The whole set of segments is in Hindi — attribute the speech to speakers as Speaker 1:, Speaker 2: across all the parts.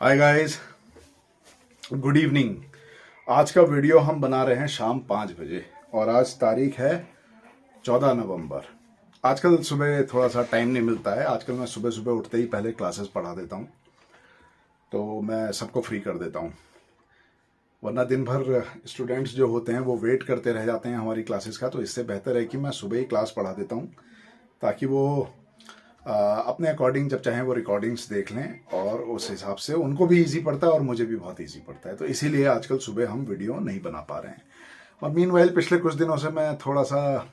Speaker 1: Hi guys, good evening. आज का वीडियो हम बना रहे हैं शाम 5 बजे और आज तारीख है 14 नवंबर। आजकल सुबह थोड़ा सा टाइम नहीं मिलता है। आजकल मैं सुबह सुबह उठते ही पहले क्लासेस पढ़ा देता हूँ, तो मैं सबको फ्री कर देता हूँ। वरना दिन भर स्टूडेंट्स जो होते हैं वो वेट करते रह जाते हैं हमारी क्लासेस का। तो इससे बेहतर है कि मैं सुबह ही क्लास पढ़ा देता हूँ, ताकि वो अपने अकॉर्डिंग जब चाहें वो रिकॉर्डिंग्स देख लें और उस हिसाब से उनको भी इजी पड़ता है और मुझे भी बहुत इजी पड़ता है। तो इसीलिए आजकल सुबह हम वीडियो नहीं बना पा रहे हैं। और मीनवाइल पिछले कुछ दिनों से मैं थोड़ा सा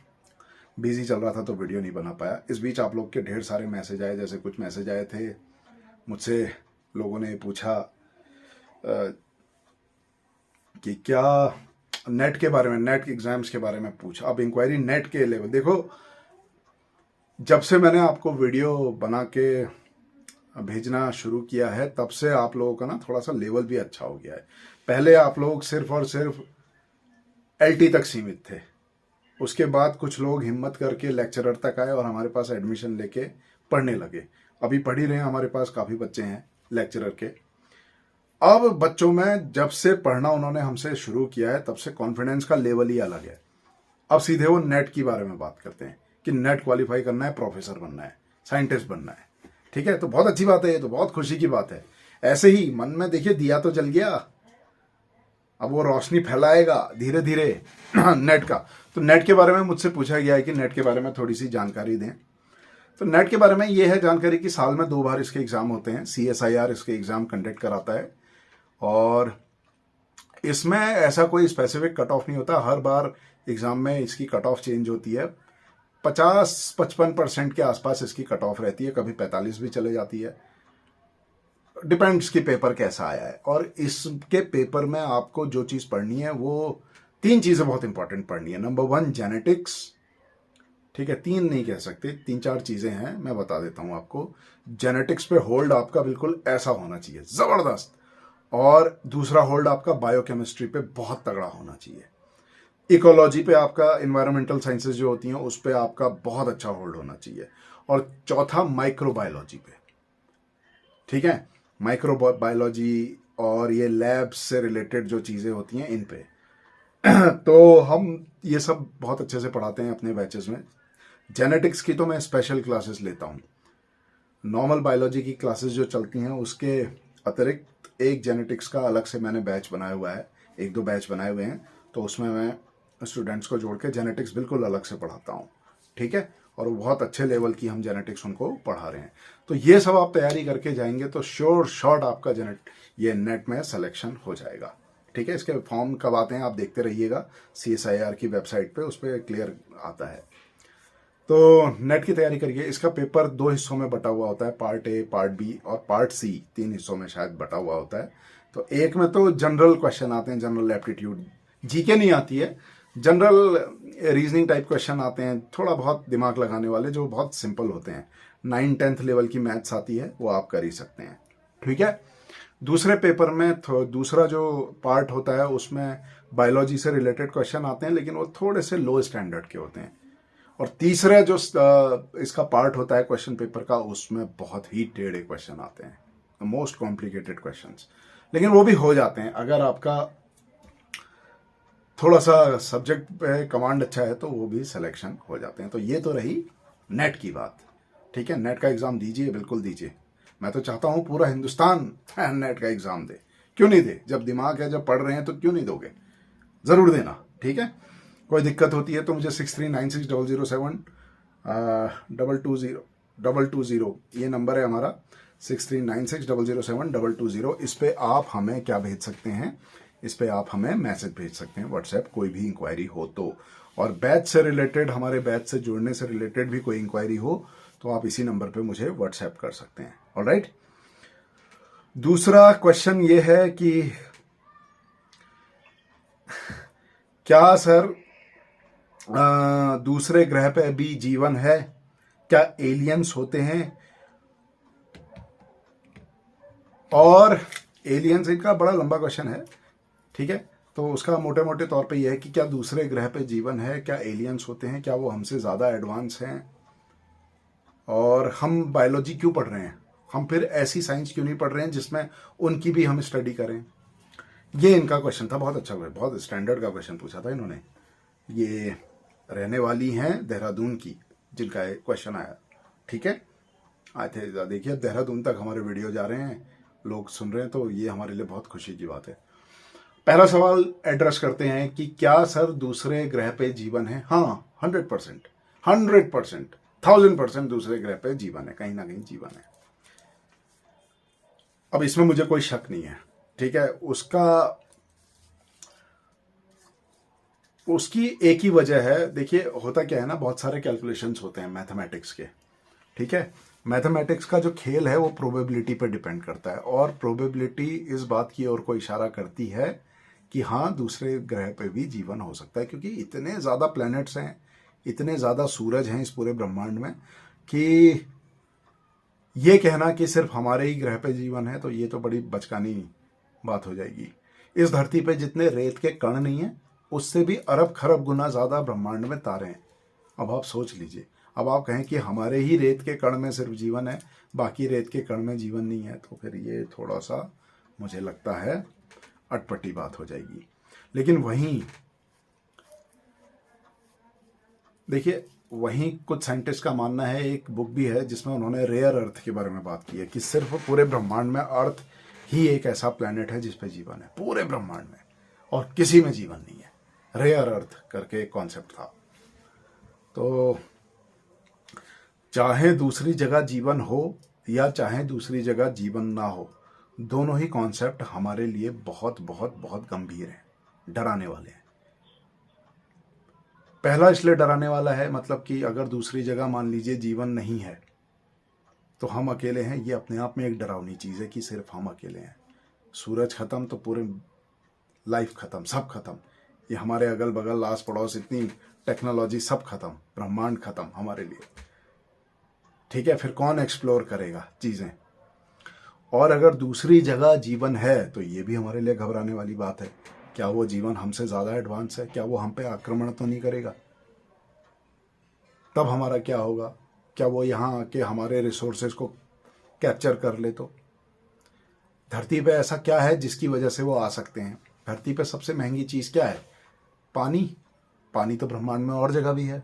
Speaker 1: बिजी चल रहा था, तो वीडियो नहीं बना पाया। इस बीच आप लोग के ढेर सारे मैसेज आए, जैसे कुछ मैसेज आए थे मुझसे। लोगों ने पूछा कि क्या नेट के बारे में, नेट एग्जाम्स के बारे में पूछा। अब इंक्वायरी नेट के लेवल देखो, जब से मैंने आपको वीडियो बना के भेजना शुरू किया है तब से आप लोगों का ना थोड़ा सा लेवल भी अच्छा हो गया है। पहले आप लोग सिर्फ और सिर्फ एलटी तक सीमित थे, उसके बाद कुछ लोग हिम्मत करके लेक्चरर तक आए और हमारे पास एडमिशन लेके पढ़ने लगे। अभी पढ़ ही रहे हैं, हमारे पास काफ़ी बच्चे हैं लेक्चरर के। अब बच्चों में जब से पढ़ना उन्होंने हमसे शुरू किया है तब से कॉन्फिडेंस का लेवल ही अलग है। अब सीधे वो नेट के बारे में बात करते हैं कि नेट क्वालिफाई करना है, प्रोफेसर बनना है, साइंटिस्ट बनना है। ठीक है, तो बहुत अच्छी बात है, ये तो बहुत खुशी की बात है। ऐसे ही मन में देखिए दिया तो जल गया, अब वो रोशनी फैलाएगा धीरे धीरे नेट का। तो नेट के बारे में मुझसे पूछा गया है कि नेट के बारे में थोड़ी सी जानकारी दें। तो नेट के बारे में ये है जानकारी कि साल में 2 बार इसके एग्जाम होते हैं। CSIR इसके एग्जाम कंडक्ट कराता है और इसमें ऐसा कोई स्पेसिफिक कट ऑफ नहीं होता। हर बार एग्जाम में इसकी कट ऑफ चेंज होती है। 50-55% के आसपास इसकी कट ऑफ रहती है, कभी 45 भी चले जाती है, डिपेंड्स कि पेपर कैसा आया है। और इसके पेपर में आपको जो चीज़ पढ़नी है वो 3 चीज़ें बहुत इंपॉर्टेंट पढ़नी है। नंबर 1 जेनेटिक्स, ठीक है, 3 नहीं कह सकते, 3-4 चीज़ें हैं, मैं बता देता हूँ आपको। जेनेटिक्स पे होल्ड आपका बिल्कुल ऐसा होना चाहिए, ज़बरदस्त। और दूसरा होल्ड आपका बायोकेमिस्ट्री पे बहुत तगड़ा होना चाहिए। इकोलॉजी पे आपका, इन्वायरमेंटल साइंसेज जो होती हैं उस पे आपका बहुत अच्छा होल्ड होना चाहिए। और चौथा माइक्रोबायोलॉजी पे, ठीक है, माइक्रोबायोलॉजी और ये लैब्स से रिलेटेड जो चीज़ें होती हैं इन पे तो हम ये सब बहुत अच्छे से पढ़ाते हैं अपने बैचेस में। जेनेटिक्स की तो मैं स्पेशल क्लासेस लेता हूँ। नॉर्मल बायोलॉजी की क्लासेस जो चलती हैं उसके अतिरिक्त एक जेनेटिक्स का अलग से मैंने बैच बनाया हुआ है, 1-2 बैच बनाए हुए हैं। तो उसमें मैं स्टूडेंट्स को जोड़ के जेनेटिक्स बिल्कुल अलग से पढ़ाता हूँ, ठीक है। और वो बहुत अच्छे लेवल की हम जेनेटिक्स उनको पढ़ा रहे हैं। तो ये सब आप तैयारी करके जाएंगे तो श्योर शॉर्ट आपका ये नेट में सिलेक्शन हो जाएगा, ठीक है। इसके फॉर्म कब आते हैं आप देखते रहिएगा, CSIR की वेबसाइट पे उस पर क्लियर आता है। तो नेट की तैयारी करिए। इसका पेपर 2 हिस्सों में बटा हुआ होता है, पार्ट ए, पार्ट बी और पार्ट सी, 3 हिस्सों में शायद बटा हुआ होता है। तो एक में तो जनरल क्वेश्चन आते हैं, जनरल एप्टीट्यूड, जीके नहीं आती है, जनरल रीजनिंग टाइप क्वेश्चन आते हैं, थोड़ा बहुत दिमाग लगाने वाले, जो बहुत सिंपल होते हैं। 9-10th लेवल की मैथ्स आती है, वो आप कर ही सकते हैं, ठीक है। दूसरे पेपर में दूसरा जो पार्ट होता है उसमें बायोलॉजी से रिलेटेड क्वेश्चन आते हैं, लेकिन वो थोड़े से लो स्टैंडर्ड के होते हैं। और तीसरा जो इसका पार्ट होता है क्वेश्चन पेपर का, उसमें बहुत ही टेढ़े क्वेश्चन आते हैं, मोस्ट कॉम्प्लिकेटेड क्वेश्चंस। लेकिन वो भी हो जाते हैं, अगर आपका थोड़ा सा सब्जेक्ट पे कमांड अच्छा है तो वो भी सिलेक्शन हो जाते हैं। तो ये तो रही नेट की बात, ठीक है। नेट का एग्ज़ाम दीजिए, बिल्कुल दीजिए। मैं तो चाहता हूँ पूरा हिंदुस्तान नेट का एग्ज़ाम दे, क्यों नहीं दे। जब दिमाग है, जब पढ़ रहे हैं तो क्यों नहीं दोगे, ज़रूर देना, ठीक है। कोई दिक्कत होती है तो मुझे 6396007207 220 ये नंबर है हमारा, 6396007220। इस पे आप हमें क्या भेज सकते हैं, इस पे आप हमें मैसेज भेज सकते हैं, व्हाट्सएप, कोई भी इंक्वायरी हो तो। और बैच से रिलेटेड, हमारे बैच से जुड़ने से रिलेटेड भी कोई इंक्वायरी हो तो आप इसी नंबर पे मुझे व्हाट्सएप कर सकते हैं, ऑलराइट। दूसरा क्वेश्चन ये है कि क्या सर दूसरे ग्रह पे भी जीवन है, क्या एलियंस होते हैं। और एलियंस, इनका बड़ा लंबा क्वेश्चन है, ठीक है। तो उसका मोटे मोटे तौर पे यह है कि क्या दूसरे ग्रह पे जीवन है, क्या एलियंस होते हैं, क्या वो हमसे ज़्यादा एडवांस हैं, और हम बायोलॉजी क्यों पढ़ रहे हैं, हम फिर ऐसी साइंस क्यों नहीं पढ़ रहे हैं जिसमें उनकी भी हम स्टडी करें? ये इनका क्वेश्चन था, बहुत अच्छा, बहुत स्टैंडर्ड का क्वेश्चन पूछा था इन्होंने। ये रहने वाली हैं देहरादून की, जिनका क्वेश्चन आया, ठीक है, आए थे। देखिए देहरादून तक हमारे वीडियो जा रहे हैं, लोग सुन रहे हैं, तो ये हमारे लिए बहुत खुशी की बात है। पहला सवाल एड्रेस करते हैं कि क्या सर दूसरे ग्रह पे जीवन है? हाँ, 100%, 100%, 1000% दूसरे ग्रह पे जीवन है, कहीं ना कहीं जीवन है। अब इसमें मुझे कोई शक नहीं है, ठीक है। उसकी एक ही वजह है। देखिए होता क्या है ना, बहुत सारे कैलकुलेशंस होते हैं मैथमेटिक्स के, ठीक है। मैथमेटिक्स का जो खेल है वो प्रोबेबिलिटी पर डिपेंड करता है, और प्रोबेबिलिटी इस बात की ओर को इशारा करती है कि हाँ दूसरे ग्रह पे भी जीवन हो सकता है, क्योंकि इतने ज़्यादा प्लैनेट्स हैं, इतने ज़्यादा सूरज हैं इस पूरे ब्रह्मांड में, कि ये कहना कि सिर्फ हमारे ही ग्रह पे जीवन है तो ये तो बड़ी बचकानी बात हो जाएगी। इस धरती पे जितने रेत के कण नहीं है, उससे भी अरब खरब गुना ज़्यादा ब्रह्मांड में तारे हैं। अब आप सोच लीजिए, अब आप कहें कि हमारे ही रेत के कण में सिर्फ जीवन है, बाकी रेत के कण में जीवन नहीं है, तो फिर ये थोड़ा सा मुझे लगता है अटपटी बात हो जाएगी। लेकिन वहीं देखिए, वहीं कुछ साइंटिस्ट का मानना है, एक बुक भी है जिसमें उन्होंने रेयर अर्थ के बारे में बात की है, कि सिर्फ पूरे ब्रह्मांड में अर्थ ही एक ऐसा प्लेनेट है जिसपे जीवन है पूरे ब्रह्मांड में, और किसी में जीवन नहीं है। रेयर अर्थ करके एक कॉन्सेप्ट था। तो चाहे दूसरी जगह जीवन हो या चाहे दूसरी जगह जीवन ना हो, दोनों ही कॉन्सेप्ट हमारे लिए बहुत बहुत बहुत गंभीर हैं, डराने वाले हैं। पहला इसलिए डराने वाला है, मतलब कि अगर दूसरी जगह मान लीजिए जीवन नहीं है तो हम अकेले हैं, ये अपने आप में एक डरावनी चीज़ है कि सिर्फ हम अकेले हैं। सूरज खत्म तो पूरे लाइफ खत्म, सब खत्म, ये हमारे अगल बगल आस पड़ोस इतनी टेक्नोलॉजी सब खत्म, ब्रह्मांड खत्म हमारे लिए, ठीक है। फिर कौन एक्सप्लोर करेगा चीज़ें? और अगर दूसरी जगह जीवन है तो ये भी हमारे लिए घबराने वाली बात है। क्या वो जीवन हमसे ज़्यादा एडवांस है? क्या वो हम पे आक्रमण तो नहीं करेगा? तब हमारा क्या होगा? क्या वो यहाँ आके हमारे रिसोर्सेज को कैप्चर कर ले? तो धरती पे ऐसा क्या है जिसकी वजह से वो आ सकते हैं? धरती पे सबसे महंगी चीज़ क्या है? पानी। पानी तो ब्रह्मांड में और जगह भी है।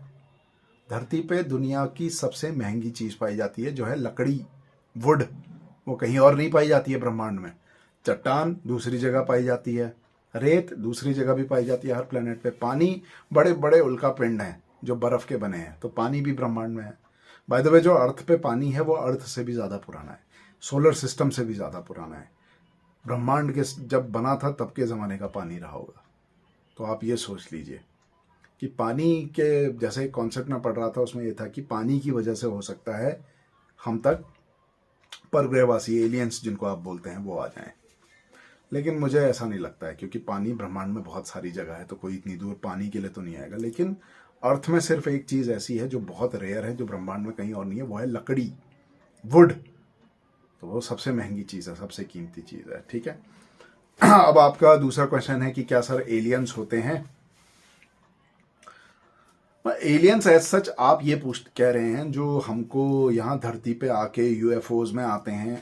Speaker 1: धरती पे दुनिया की सबसे महंगी चीज़ पाई जाती है, जो है लकड़ी, वुड। वो कहीं और नहीं पाई जाती है ब्रह्मांड में। चट्टान दूसरी जगह पाई जाती है, रेत दूसरी जगह भी पाई जाती है हर प्लेनेट पे। पानी, बड़े बड़े उल्का पिंड हैं जो बर्फ के बने हैं, तो पानी भी ब्रह्मांड में है। बाय द वे, जो अर्थ पे पानी है वो अर्थ से भी ज़्यादा पुराना है, सोलर सिस्टम से भी ज़्यादा पुराना है। ब्रह्मांड के जब बना था तब के ज़माने का पानी रहा होगा। तो आप ये सोच लीजिए कि पानी के, जैसे कॉन्सेप्ट में पढ़ रहा था उसमें ये था कि पानी की वजह से हो सकता है हम तक परग्रहवासी एलियंस जिनको आप बोलते हैं वो आ जाएं। लेकिन मुझे ऐसा नहीं लगता है, क्योंकि पानी ब्रह्मांड में बहुत सारी जगह है, तो कोई इतनी दूर पानी के लिए तो नहीं आएगा। लेकिन अर्थ में सिर्फ एक चीज़ ऐसी है जो बहुत रेयर है, जो ब्रह्मांड में कहीं और नहीं है, वो है लकड़ी, वुड। तो वो सबसे महंगी चीज़ है, सबसे कीमती चीज़ है, ठीक है। अब आपका दूसरा क्वेश्चन है कि क्या सर एलियंस होते हैं? एलियंस एज सच आप ये कह रहे हैं जो हमको यहाँ धरती पे आके यूएफओज में आते हैं,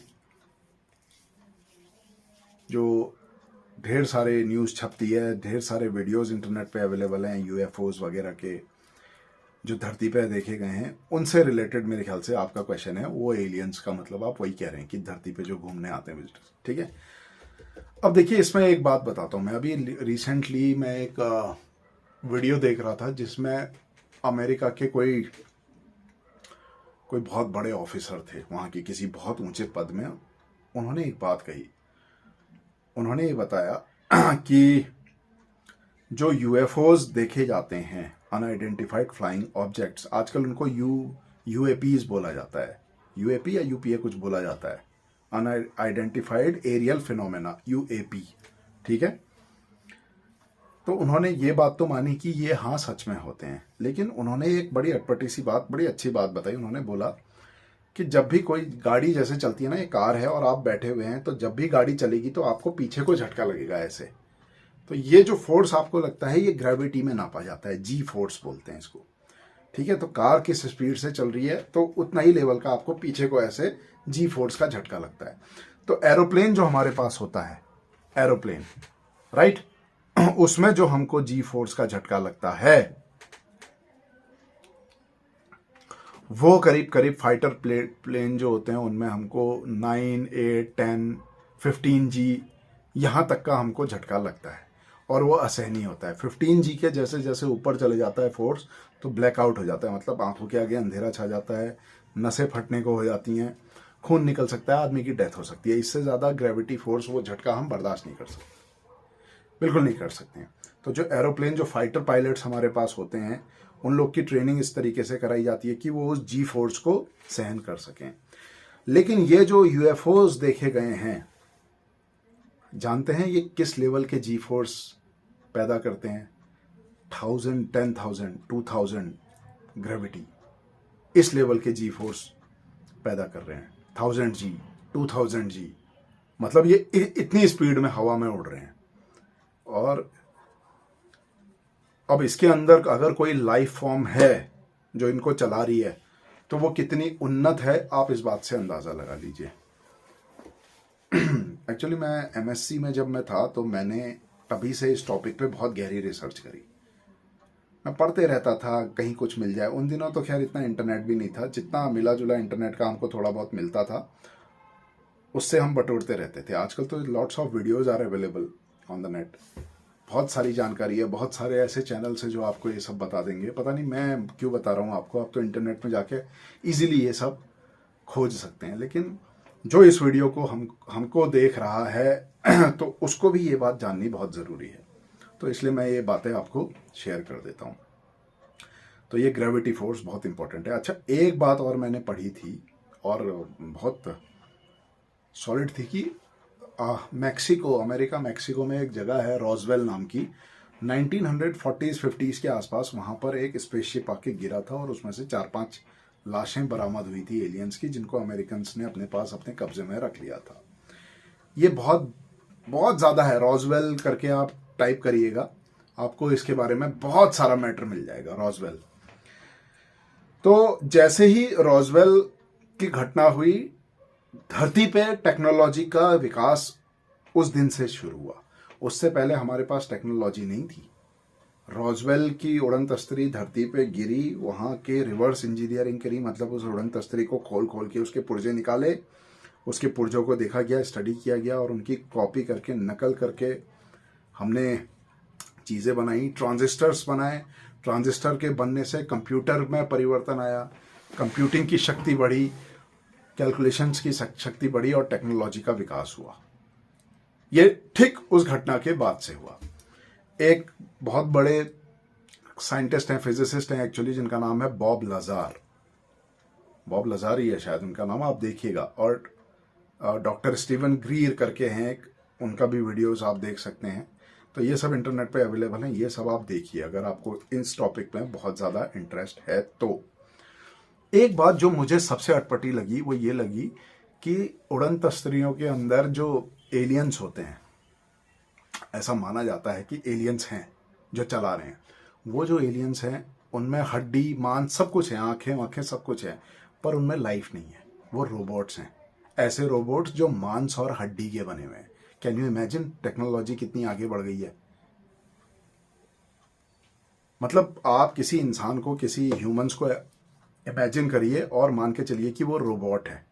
Speaker 1: जो ढेर सारे न्यूज़ छपती है, ढेर सारे वीडियोस इंटरनेट पे अवेलेबल हैं यूएफओज वगैरह के, जो धरती पे देखे गए हैं, उनसे रिलेटेड मेरे ख्याल से आपका क्वेश्चन है। वो एलियंस का मतलब आप वही कह रहे हैं कि धरती पे जो घूमने आते हैं विजिटर्स, ठीक है। अब देखिए, इसमें एक बात बताता हूँ मैं। अभी रिसेंटली मैं एक वीडियो देख रहा था जिसमें अमेरिका के कोई बहुत बड़े ऑफिसर थे, वहाँ के किसी बहुत ऊंचे पद में। उन्होंने एक बात कही, उन्होंने ये बताया कि जो यूएफओज देखे जाते हैं, अनआइडेंटिफाइड फ्लाइंग ऑब्जेक्ट्स, आजकल उनको यूएपीज बोला जाता है, यूएपी या यूपीए कुछ बोला जाता है, अनआइडेंटिफाइड एरियल फिनोमेना, यूएपी, ठीक है। तो उन्होंने ये बात तो मानी कि ये हाँ सच में होते हैं, लेकिन उन्होंने एक बड़ी अटपटी सी बात, बड़ी अच्छी बात बताई। उन्होंने बोला कि जब भी कोई गाड़ी जैसे चलती है ना, ये कार है और आप बैठे हुए हैं, तो जब भी गाड़ी चलेगी तो आपको पीछे को झटका लगेगा ऐसे। तो ये जो फोर्स आपको लगता है, ये ग्रेविटी में नापा जाता है, जी फोर्स बोलते हैं इसको, ठीक है। तो कार किस स्पीड से चल रही है तो उतना ही लेवल का आपको पीछे को ऐसे जी फोर्स का झटका लगता है। तो एरोप्लेन जो हमारे पास होता है, एरोप्लेन, राइट, उसमें जो हमको जी फोर्स का झटका लगता है वो करीब करीब फाइटर प्लेन जो होते हैं उनमें हमको 9, 8, 10, 15G यहाँ तक का हमको झटका लगता है और वो असहनीय होता है। 15G के जैसे जैसे ऊपर चले जाता है फोर्स तो ब्लैकआउट हो जाता है, मतलब आंखों के आगे अंधेरा छा जाता है, नसें फटने को हो जाती हैं, खून निकल सकता है, आदमी की डेथ हो सकती है। इससे ज़्यादा ग्रेविटी फोर्स वो झटका हम बर्दाश्त नहीं कर सकते, बिल्कुल नहीं कर सकते हैं। तो जो एरोप्लेन, जो फाइटर पायलट्स हमारे पास होते हैं, उन लोग की ट्रेनिंग इस तरीके से कराई जाती है कि वो उस जी फोर्स को सहन कर सकें। लेकिन ये जो यूएफओज देखे गए हैं, जानते हैं ये किस लेवल के जी फोर्स पैदा करते हैं? 1000, 10,000, 2000 ग्रेविटी, इस लेवल के जी फोर्स पैदा कर रहे हैं। 1000G, 2000G, मतलब ये इतनी स्पीड में हवा में उड़ रहे हैं। और अब इसके अंदर अगर कोई लाइफ फॉर्म है जो इनको चला रही है तो वो कितनी उन्नत है, आप इस बात से अंदाजा लगा लीजिए। एक्चुअली मैं एमएससी में जब मैं था तो मैंने तभी से इस टॉपिक पे बहुत गहरी रिसर्च करी। मैं पढ़ते रहता था कहीं कुछ मिल जाए। उन दिनों तो खैर इतना इंटरनेट भी नहीं था, जितना मिला जुला इंटरनेट का हमको थोड़ा बहुत मिलता था उससे हम बटोरते रहते थे। आजकल तो lots of videos are available on the net, बहुत सारी जानकारी है, बहुत सारे ऐसे चैनल्स हैं जो आपको ये सब बता देंगे। पता नहीं मैं क्यों बता रहा हूँ आपको, आप तो इंटरनेट में जाके इजीली ये सब खोज सकते हैं। लेकिन जो इस वीडियो को हमको देख रहा है तो उसको भी ये बात जाननी बहुत ज़रूरी है, तो इसलिए मैं ये बातें आपको शेयर कर देता हूँ। तो ये ग्रेविटी फोर्स बहुत इंपॉर्टेंट है। अच्छा, एक बात और मैंने पढ़ी थी और बहुत सॉलिड थी कि मैक्सिको, अमेरिका मैक्सिको में एक जगह है रॉसवेल नाम की, 1940s 50s के आसपास वहाँ पर एक स्पेसशिप आके गिरा था और उसमें से 4-5 लाशें बरामद हुई थी एलियंस की, जिनको अमेरिकन्स ने अपने पास अपने कब्जे में रख लिया था। ये बहुत बहुत ज़्यादा है, रॉसवेल करके आप टाइप करिएगा, आपको इसके बारे में बहुत सारा मैटर मिल जाएगा। रॉसवेल, तो जैसे ही रॉसवेल की घटना हुई, धरती पे टेक्नोलॉजी का विकास उस दिन से शुरू हुआ। उससे पहले हमारे पास टेक्नोलॉजी नहीं थी। रॉसवेल की उड़न तस्तरी धरती पे गिरी, वहाँ के रिवर्स इंजीनियरिंग करी, मतलब उस उड़न तस्तरी को खोल खोल के उसके पुर्जे निकाले, उसके पुर्जों को देखा गया, स्टडी किया गया और उनकी कॉपी करके, नकल करके हमने चीज़ें बनाई, ट्रांजिस्टर्स बनाए। ट्रांजिस्टर के बनने से कंप्यूटर में परिवर्तन आया, कंप्यूटिंग की शक्ति बढ़ी, कैलकुलेशंस की शक्ति बढ़ी और टेक्नोलॉजी का विकास हुआ। ये ठीक उस घटना के बाद से हुआ। एक बहुत बड़े साइंटिस्ट हैं, फिजिसिस्ट हैं एक्चुअली, जिनका नाम है बॉब लाजार। बॉब लाजार ही है शायद उनका नाम, आप देखिएगा। और डॉक्टर स्टीवन ग्रीर करके हैं एक, उनका भी वीडियोस आप देख सकते हैं। तो ये सब इंटरनेट पे अवेलेबल हैं, ये सब आप देखिए अगर आपको इस टॉपिक में बहुत ज़्यादा इंटरेस्ट है तो। एक बात जो मुझे सबसे अटपटी लगी वो ये लगी कि उड़न तस्तरियों के अंदर जो एलियंस होते हैं, ऐसा माना जाता है कि एलियंस हैं जो चला रहे हैं। वो जो एलियंस हैं उनमें हड्डी, मांस सब कुछ है, आंखें सब कुछ है, पर उनमें लाइफ नहीं है। वो रोबोट्स हैं, ऐसे रोबोट्स जो मांस और हड्डी के बने हुए हैं। कैन यू इमेजिन टेक्नोलॉजी कितनी आगे बढ़ गई है? मतलब आप किसी इंसान को, किसी ह्यूमंस को इमेजिन करिए और मान के चलिए कि वो रोबोट है,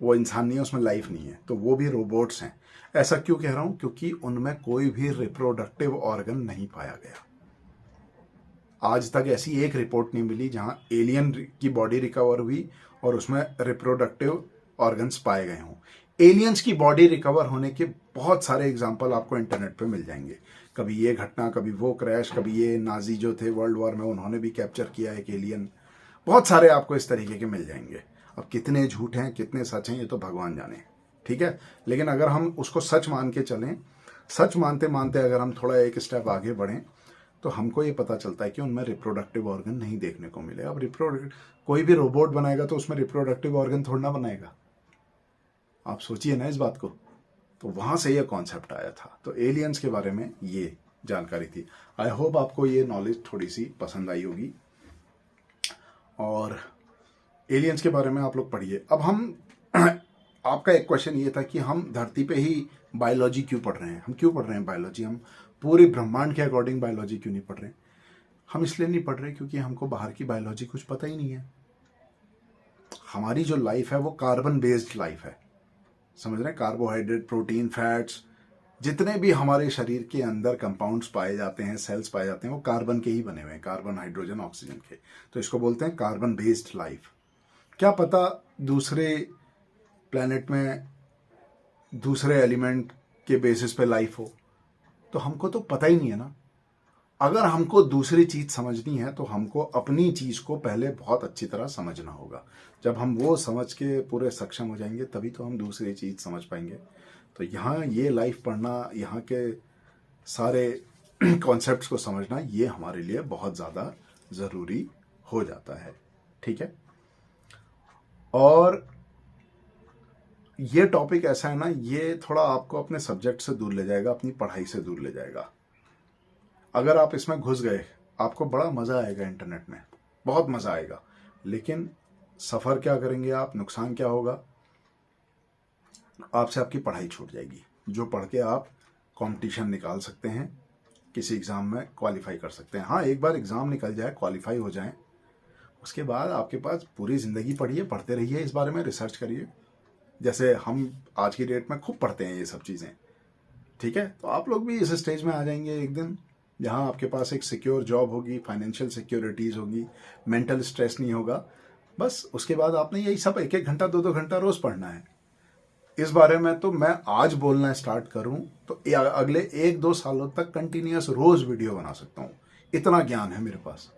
Speaker 1: वो इंसान नहीं है, उसमें लाइफ नहीं है, तो वो भी रोबोट्स हैं। ऐसा क्यों कह रहा हूं? क्योंकि उनमें कोई भी रिप्रोडक्टिव ऑर्गन नहीं पाया गया। आज तक ऐसी एक रिपोर्ट नहीं मिली जहां एलियन की बॉडी रिकवर हुई और उसमें रिप्रोडक्टिव ऑर्गन्स पाए गए हों। एलियंस की बॉडी रिकवर होने के बहुत सारे एग्जाम्पल आपको इंटरनेट पे मिल जाएंगे। कभी ये घटना, कभी वो क्रैश, कभी ये नाजी जो थे वर्ल्ड वॉर में, उन्होंने भी कैप्चर किया एक एलियन। बहुत सारे आपको इस तरीके के मिल जाएंगे। अब कितने झूठ हैं कितने सच हैं ये तो भगवान जाने, ठीक है। लेकिन अगर हम उसको सच मान के चलें, सच मानते मानते अगर हम थोड़ा एक स्टेप आगे बढ़ें तो हमको ये पता चलता है कि उनमें रिप्रोडक्टिव ऑर्गन नहीं देखने को मिले। अब कोई भी रोबोट बनाएगा तो उसमें रिप्रोडक्टिव ऑर्गन थोड़ा ना बनाएगा, आप सोचिए ना इस बात को। तो वहां से ये कॉन्सेप्ट आया था। तो एलियंस के बारे में ये जानकारी थी। आई होप आपको ये नॉलेज थोड़ी सी पसंद आई होगी। और एलियंस के बारे में आप लोग पढ़िए। अब हम आपका एक क्वेश्चन ये था कि हम धरती पे ही बायोलॉजी क्यों पढ़ रहे हैं, हम क्यों पढ़ रहे हैं बायोलॉजी, हम पूरे ब्रह्मांड के अकॉर्डिंग बायोलॉजी क्यों नहीं पढ़ रहे हैं। हम इसलिए नहीं पढ़ रहे क्योंकि हमको बाहर की बायोलॉजी कुछ पता ही नहीं है। हमारी जो लाइफ है वो कार्बन बेस्ड लाइफ है, समझ रहे हैं। कार्बोहाइड्रेट, प्रोटीन, फैट्स, जितने भी हमारे शरीर के अंदर कंपाउंड्स पाए जाते हैं, सेल्स पाए जाते हैं, वो कार्बन के ही बने हुए हैं, कार्बन, हाइड्रोजन, ऑक्सीजन के। तो इसको बोलते हैं कार्बन बेस्ड लाइफ। क्या पता दूसरे प्लेनेट में दूसरे एलिमेंट के बेसिस पे लाइफ हो, तो हमको तो पता ही नहीं है ना। अगर हमको दूसरी चीज समझनी है तो हमको अपनी चीज को पहले बहुत अच्छी तरह समझना होगा। जब हम वो समझ के पूरे सक्षम हो जाएंगे तभी तो हम दूसरी चीज समझ पाएंगे। तो यहाँ ये लाइफ पढ़ना, यहाँ के सारे कॉन्सेप्ट्स को समझना, ये हमारे लिए बहुत ज़्यादा ज़रूरी हो जाता है। ठीक है। और ये टॉपिक ऐसा है ना, ये थोड़ा आपको अपने सब्जेक्ट से दूर ले जाएगा, अपनी पढ़ाई से दूर ले जाएगा। अगर आप इसमें घुस गए, आपको बड़ा मज़ा आएगा, इंटरनेट में बहुत मज़ा आएगा, लेकिन सफ़र क्या करेंगे आप, नुकसान क्या होगा, आपसे आपकी पढ़ाई छूट जाएगी। जो पढ़ के आप कंपटीशन निकाल सकते हैं, किसी एग्ज़ाम में क्वालिफाई कर सकते हैं। हाँ, एक बार एग्ज़ाम निकल जाए, क्वालिफाई हो जाए, उसके बाद आपके पास पूरी ज़िंदगी पढ़िए, पढ़ते रहिए, इस बारे में रिसर्च करिए। जैसे हम आज की डेट में खूब पढ़ते हैं ये सब चीज़ें। ठीक है। तो आप लोग भी इस स्टेज में आ जाएंगे एक दिन, जहाँ आपके पास एक सिक्योर जॉब होगी, फाइनेंशियल सिक्योरिटीज़ होगी, मेंटल स्ट्रेस नहीं होगा। बस उसके बाद आपने यही सब 1-1 घंटा 2-2 घंटा रोज़ पढ़ना है। इस बारे में तो मैं आज बोलना स्टार्ट करूं तो अगले 1-2 सालों तक कंटिन्यूअस रोज वीडियो बना सकता हूं। इतना ज्ञान है मेरे पास,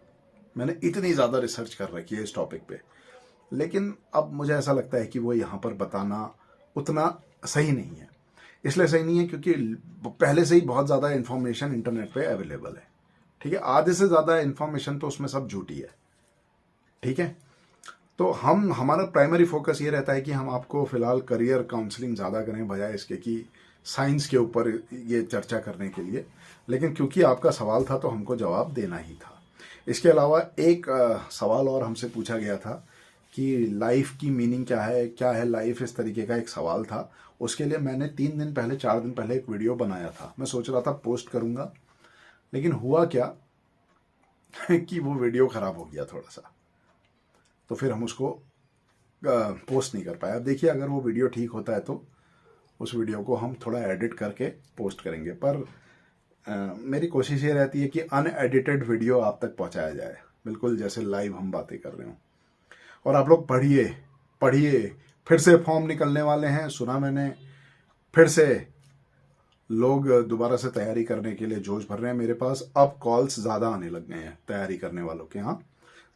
Speaker 1: मैंने इतनी ज़्यादा रिसर्च कर रखी है इस टॉपिक पे। लेकिन अब मुझे ऐसा लगता है कि वो यहाँ पर बताना उतना सही नहीं है। इसलिए सही नहीं है क्योंकि पहले से ही बहुत ज़्यादा इन्फॉर्मेशन इंटरनेट पे अवेलेबल है। ठीक है। आधे से ज़्यादा इन्फॉर्मेशन तो उसमें सब झूठी है। ठीक है। तो हमारा प्राइमरी फोकस ये रहता है कि हम आपको फिलहाल करियर काउंसलिंग ज़्यादा करें, बजाय इसके कि साइंस के ऊपर ये चर्चा करने के लिए। लेकिन क्योंकि आपका सवाल था तो हमको जवाब देना ही था। इसके अलावा एक सवाल और हमसे पूछा गया था कि लाइफ की मीनिंग क्या है लाइफ, इस तरीके का एक सवाल था। उसके लिए मैंने 3 दिन पहले 4 दिन पहले एक वीडियो बनाया था। मैं सोच रहा था पोस्ट करूँगा, लेकिन हुआ क्या कि वो वीडियो ख़राब हो गया थोड़ा सा, तो फिर हम उसको पोस्ट नहीं कर पाए। अब देखिए, अगर वो वीडियो ठीक होता है तो उस वीडियो को हम थोड़ा एडिट करके पोस्ट करेंगे। पर मेरी कोशिश ये रहती है कि अनएडिटेड वीडियो आप तक पहुंचाया जाए, बिल्कुल जैसे लाइव हम बातें कर रहे हों। और आप लोग पढ़िए, फिर से फॉर्म निकलने वाले हैं, सुना मैंने। फिर से लोग दोबारा से तैयारी करने के लिए जोश भर रहे हैं। मेरे पास अब कॉल्स ज़्यादा आने लग गए हैं तैयारी करने वालों के यहाँ।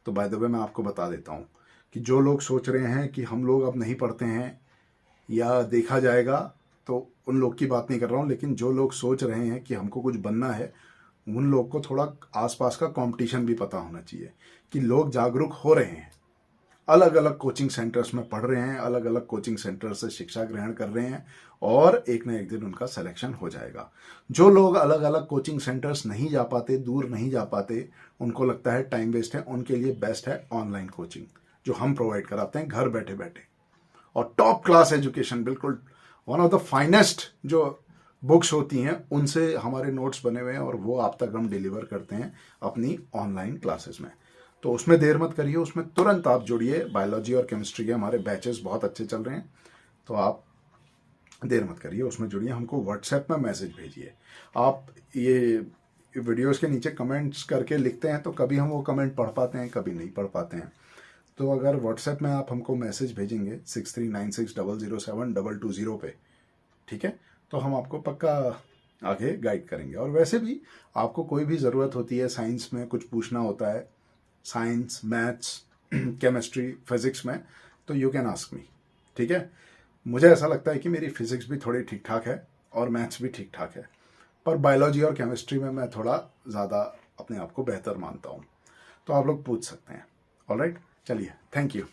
Speaker 1: तो बाय द वे मैं आपको बता देता हूँ कि जो लोग सोच रहे हैं कि हम लोग अब नहीं पढ़ते हैं या देखा जाएगा, तो उन लोग की बात नहीं कर रहा हूँ। लेकिन जो लोग सोच रहे हैं कि हमको कुछ बनना है, उन लोग को थोड़ा आसपास का कंपटीशन भी पता होना चाहिए कि लोग जागरूक हो रहे हैं, अलग अलग कोचिंग सेंटर्स में पढ़ रहे हैं, अलग अलग कोचिंग सेंटर से शिक्षा ग्रहण कर रहे हैं, और एक न एक दिन उनका सिलेक्शन हो जाएगा। जो लोग अलग अलग कोचिंग सेंटर्स नहीं जा पाते, दूर नहीं जा पाते, उनको लगता है टाइम वेस्ट है, उनके लिए बेस्ट है ऑनलाइन कोचिंग जो हम प्रोवाइड कराते हैं घर बैठे बैठे। और टॉप क्लास एजुकेशन, बिल्कुल वन ऑफ द फाइनेस्ट जो बुक्स होती हैं उनसे हमारे नोट्स बने हुए हैं, और वो आप तक हम डिलीवर करते हैं अपनी ऑनलाइन क्लासेस में। तो उसमें देर मत करिए, उसमें तुरंत आप जुड़िए। बायोलॉजी और केमिस्ट्री के हमारे बैचेस बहुत अच्छे चल रहे हैं, तो आप देर मत करिए, उसमें जुड़िए। हमको व्हाट्सएप में मैसेज भेजिए। आप ये वीडियोस के नीचे कमेंट्स करके लिखते हैं, तो कभी हम वो कमेंट पढ़ पाते हैं, कभी नहीं पढ़ पाते हैं। तो अगर व्हाट्सएप में आप हमको मैसेज भेजेंगे 6396007220 पे, ठीक है, तो हम आपको पक्का आगे गाइड करेंगे। और वैसे भी आपको कोई भी ज़रूरत होती है, साइंस में कुछ पूछना होता है, साइंस, मैथ्स, केमिस्ट्री, फिजिक्स में, तो यू कैन आस्क मी। ठीक है। मुझे ऐसा लगता है कि मेरी फिजिक्स भी थोड़ी ठीक ठाक है और मैथ्स भी ठीक ठाक है, पर बायोलॉजी और केमिस्ट्री में मैं थोड़ा ज़्यादा अपने आप को बेहतर मानता हूँ। तो आप लोग पूछ सकते हैं। ऑलराइट, चलिए, थैंक यू।